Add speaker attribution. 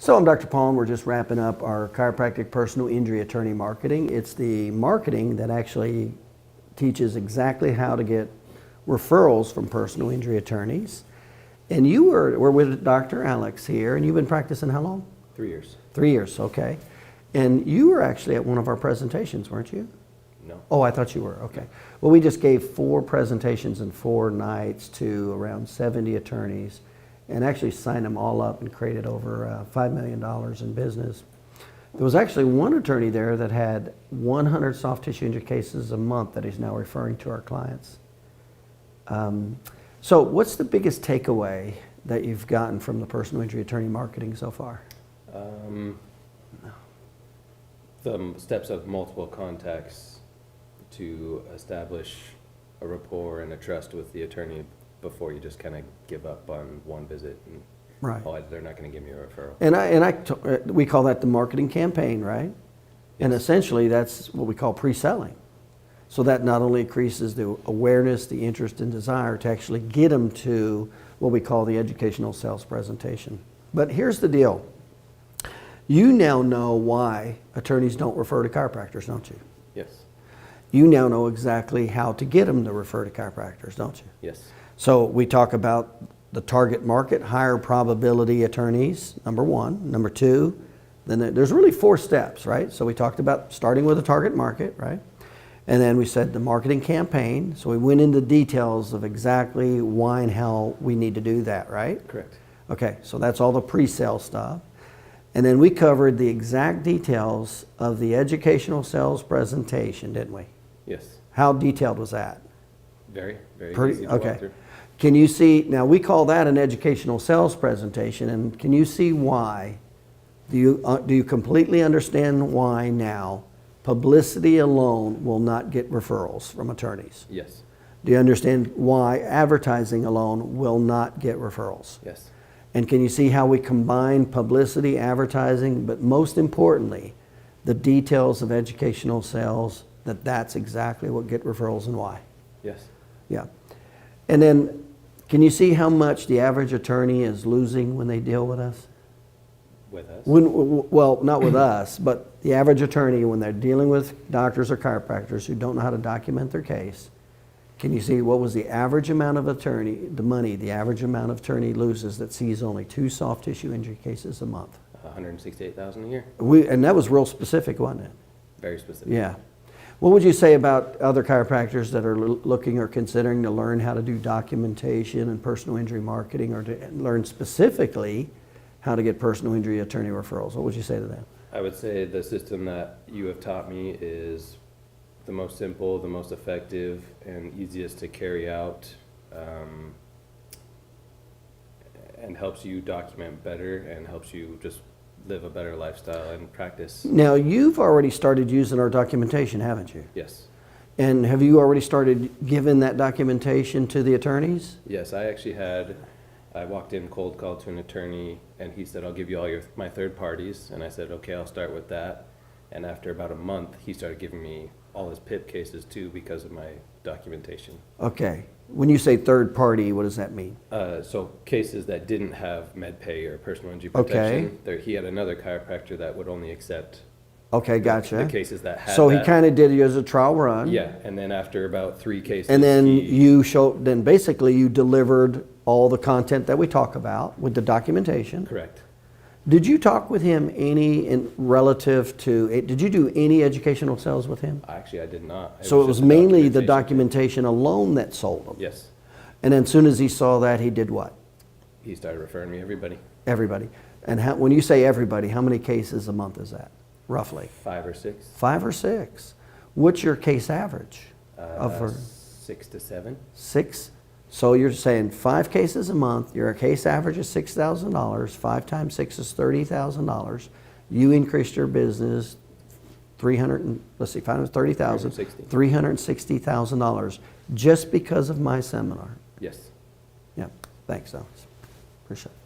Speaker 1: So I'm Dr. Paul, and we're just wrapping up our chiropractic personal injury attorney marketing. It's the marketing that actually teaches exactly how to get referrals from personal injury attorneys. And we're with Dr. Alex here, and you've been practicing how long?
Speaker 2: 3 years.
Speaker 1: 3 years, okay. And you were actually at one of our presentations, weren't you?
Speaker 2: No.
Speaker 1: Oh, I thought you were, okay. Well, we just gave 4 presentations in 4 nights to around 70 attorneys, and actually signed them all up and created over $5 million in business. There was actually one attorney there that had 100 soft tissue injury cases a month that he's now referring to our clients. So what's the biggest takeaway that you've gotten from the personal injury attorney marketing so far?
Speaker 2: The steps of multiple contacts to establish a rapport and a trust with the attorney before you just kind of give up on one visit and
Speaker 1: Right.
Speaker 2: oh, they're not going to give me a referral.
Speaker 1: And we call that the marketing campaign, right? Yes. And essentially that's what we call pre-selling. So that not only increases the awareness, the interest and desire to actually get them to what we call the educational sales presentation. But here's the deal. You now know why attorneys don't refer to chiropractors, don't you?
Speaker 2: Yes.
Speaker 1: You now know exactly how to get them to refer to chiropractors, don't you?
Speaker 2: Yes.
Speaker 1: So we talk about the target market, higher probability attorneys, number 1. Number 2, then there's really 4 steps, right? So we talked about starting with a target market, right? And then we said the marketing campaign. So we went into details of exactly why and how we need to do that, right?
Speaker 2: Correct.
Speaker 1: Okay, so that's all the pre-sale stuff. And then we covered the exact details of the educational sales presentation, didn't we?
Speaker 2: Yes.
Speaker 1: How detailed was that?
Speaker 2: Very easy to
Speaker 1: okay.
Speaker 2: walk through.
Speaker 1: Can you see, now we call that an educational sales presentation, and can you see why? Do you completely understand why now publicity alone will not get referrals from attorneys?
Speaker 2: Yes.
Speaker 1: Do you understand why advertising alone will not get referrals?
Speaker 2: Yes.
Speaker 1: And can you see how we combine publicity, advertising, but most importantly, the details of educational sales, that's exactly what get referrals and why?
Speaker 2: Yes.
Speaker 1: Yeah. And then, can you see how much the average attorney is losing when they deal with us?
Speaker 2: With us?
Speaker 1: Well, not with us, but the average attorney, when they're dealing with doctors or chiropractors who don't know how to document their case, can you see what was the average amount of attorney, the average amount of attorney loses that sees only 2 soft tissue injury cases a month?
Speaker 2: $168,000 a year.
Speaker 1: And that was real specific, wasn't it?
Speaker 2: Very specific.
Speaker 1: Yeah. What would you say about other chiropractors that are looking or considering to learn how to do documentation and personal injury marketing, or to learn specifically how to get personal injury attorney referrals? What would you say to them?
Speaker 2: I would say the system that you have taught me is the most simple, the most effective, and easiest to carry out, and helps you document better and helps you just live a better lifestyle and practice.
Speaker 1: Now, you've already started using our documentation, haven't you?
Speaker 2: Yes.
Speaker 1: And have you already started giving that documentation to the attorneys?
Speaker 2: Yes, I walked in cold called to an attorney and he said, I'll give you all my third parties. And I said, okay, I'll start with that. And after about a month, he started giving me all his PIP cases too because of my documentation.
Speaker 1: Okay. When you say third party, what does that mean?
Speaker 2: So cases that didn't have MedPay or personal injury protection, he had another chiropractor that would only accept
Speaker 1: gotcha.
Speaker 2: the cases that had
Speaker 1: So
Speaker 2: that.
Speaker 1: he kind of did it as a trial run.
Speaker 2: Yeah, and then after about 3 cases,
Speaker 1: and then then basically you delivered all the content that we talk about with the documentation.
Speaker 2: Correct.
Speaker 1: Did you talk with him did you do any educational sales with him?
Speaker 2: Actually, I did not.
Speaker 1: So it was mainly the documentation alone that sold him?
Speaker 2: Yes.
Speaker 1: And then as soon as he saw that, he did what?
Speaker 2: He started referring me everybody.
Speaker 1: Everybody. And when you say everybody, how many cases a month is that, roughly?
Speaker 2: 5 or 6.
Speaker 1: 5 or 6. What's your case average?
Speaker 2: 6 to 7.
Speaker 1: 6? So you're saying 5 cases a month, your case average is $6,000, 5 times 6 is $30,000. You increased your business $360,000 just because of my seminar.
Speaker 2: Yes.
Speaker 1: Yeah, thanks, Alex. Appreciate it.